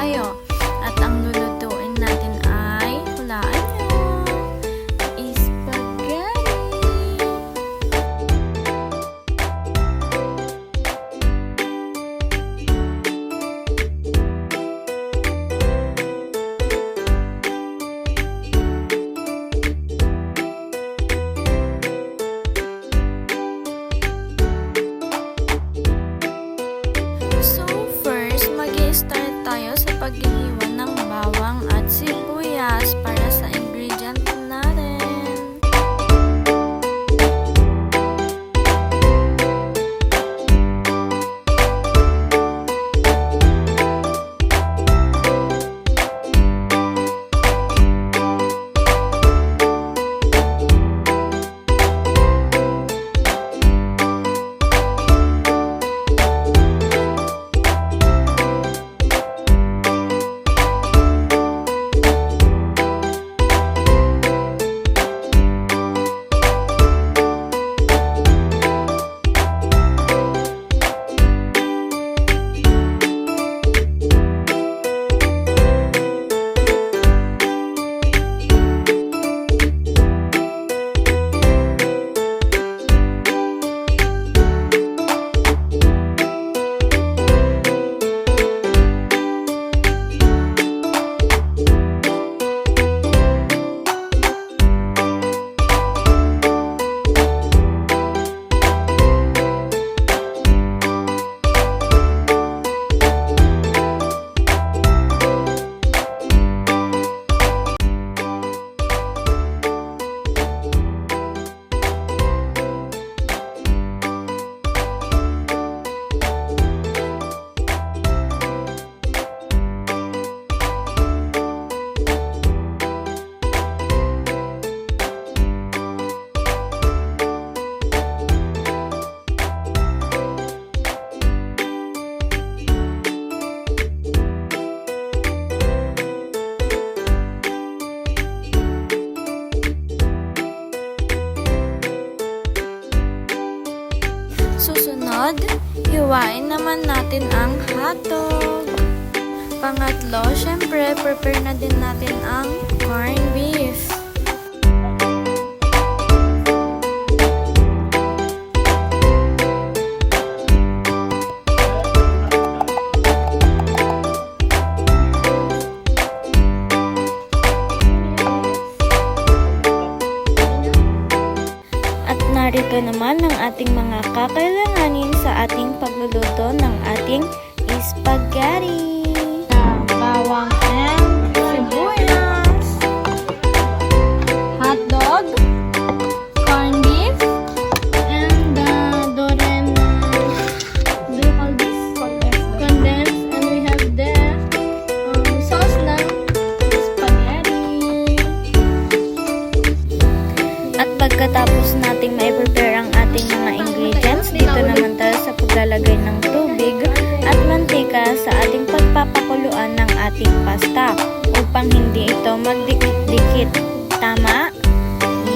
tayo. At ang lulutuin natin ay, hulaan nyo, spaghetti. So first, mag-i-start tayo sa paghihiwa ng bawang at sibuyas para sa ingredient natin. Susunod, hiwain naman natin ang hotdog. Pangatlo, syempre, prepare na din natin ang corned beef. Narito naman ang ating mga kakailanganin sa ating pagluluto ng ating spaghetti. Bawang and sibuyas, hotdog, corned beef, and do you call this? Condensed. And we have the sauce ng spaghetti. At pagkatapos nating mai-prepare ang ating mga ingredients, dito naman tayo sa paglalagay ng tubig at mantika sa ating pagpapakuluan ng ating pasta upang hindi ito magdikit-dikit. Tama?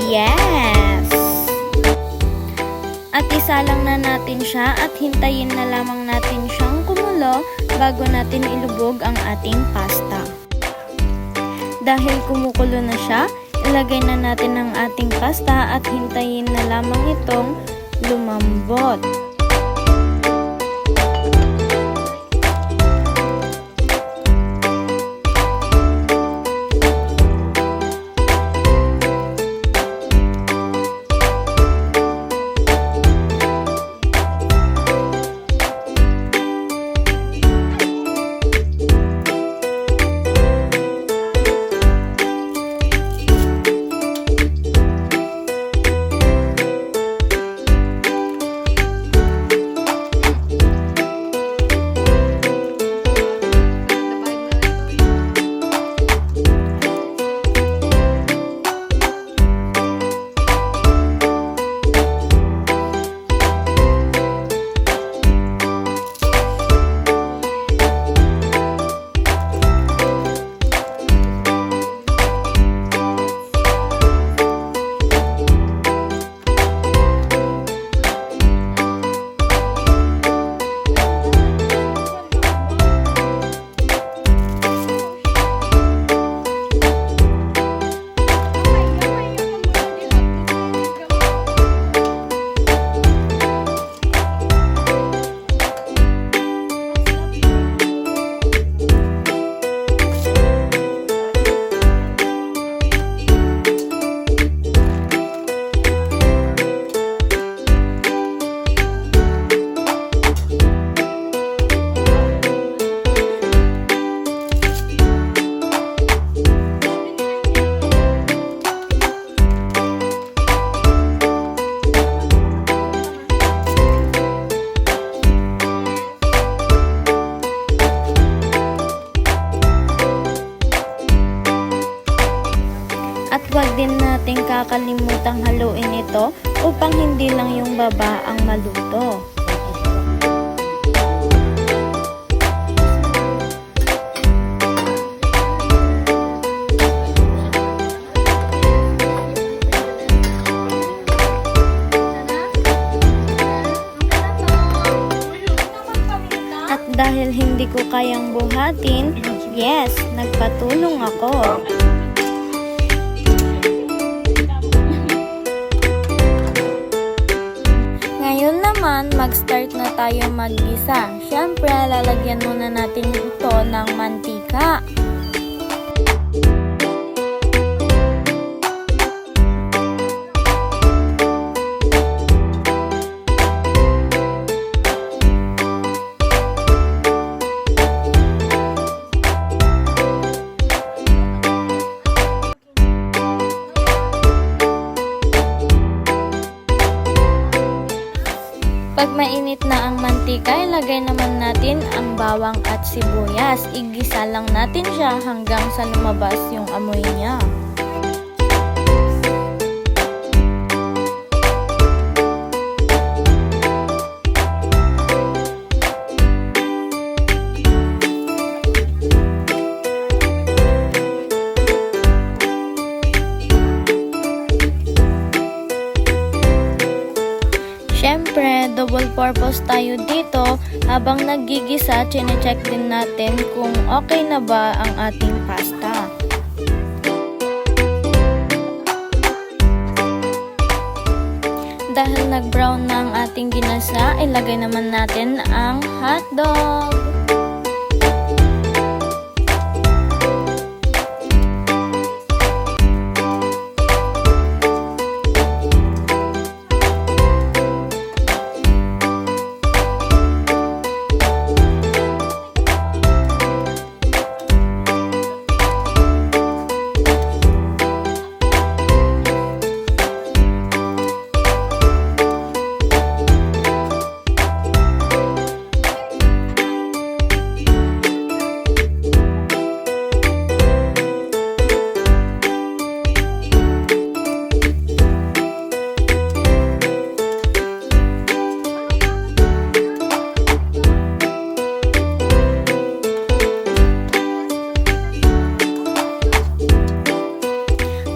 Yes! At isalang na natin siya at hintayin na lamang natin siyang kumulo bago natin ilubog ang ating pasta. Dahil kumukulo na siya, ilagay na natin ang ating pasta at hintayin na lamang itong lumambot. At wag din natin kakalimutang haluin ito upang hindi lang yung baba ang maluto. Dahil hindi ko kayang buhatin, yes, nagpatulong ako. Ngayon naman, mag-start na tayo maggisa. Siyempre, lalagyan muna natin ito ng mantika. Pag mainit na ang mantika, ilagay naman natin ang bawang at sibuyas. Igisa lang natin siya hanggang sa lumabas yung amoy niya. Siyempre, double purpose tayo dito. Habang naggigisa, chine-check din natin kung okay na ba ang ating pasta. Dahil nag-brown na ang ating ginasa, ilagay naman natin ang hotdog.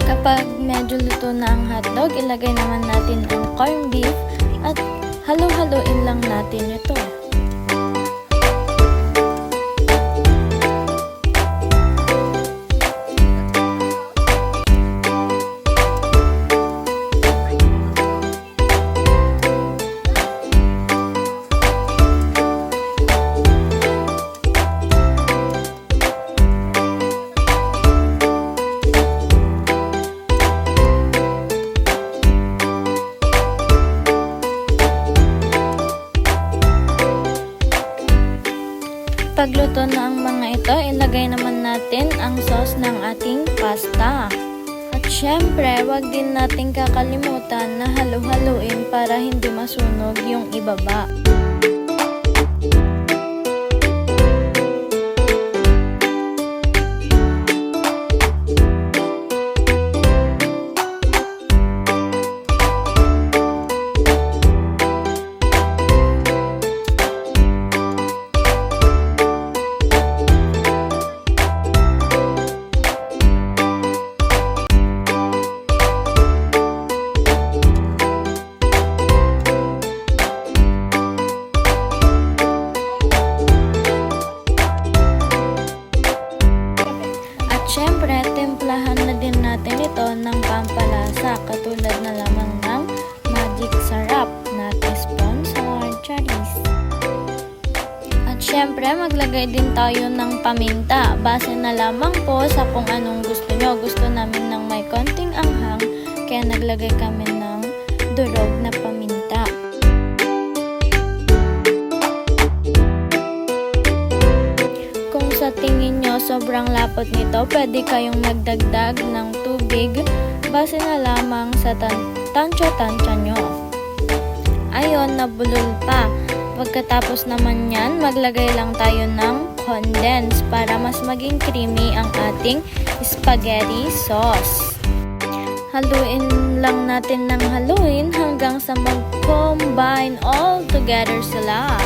Kapag medyo luto na ang hotdog, ilagay naman natin ang corned beef at halo-haloin lang natin ito. Pagluto na ang mga ito, ilagay naman natin ang sauce ng ating pasta. At syempre, wag din natin kakalimutan na halo-haloin para hindi masunog yung ibaba. Siyempre, timplahan na din natin ito ng pampalasa katulad na lamang ng magic sarap na sponsored charis. At siyempre, maglagay din tayo ng paminta. Base na lamang po sa kung anong gusto nyo. Gusto namin ng may konting anghang, kaya naglagay kami ng durog na paminta. Sa tingin nyo sobrang lapot nito, pwede kayong magdagdag ng tubig base na lamang sa tansya-tansya nyo. Ayun, nabulol pa. Pagkatapos naman yan, maglagay lang tayo ng condense para mas maging creamy ang ating spaghetti sauce. Haluin lang natin ng haluin hanggang sa mag-combine all together sila.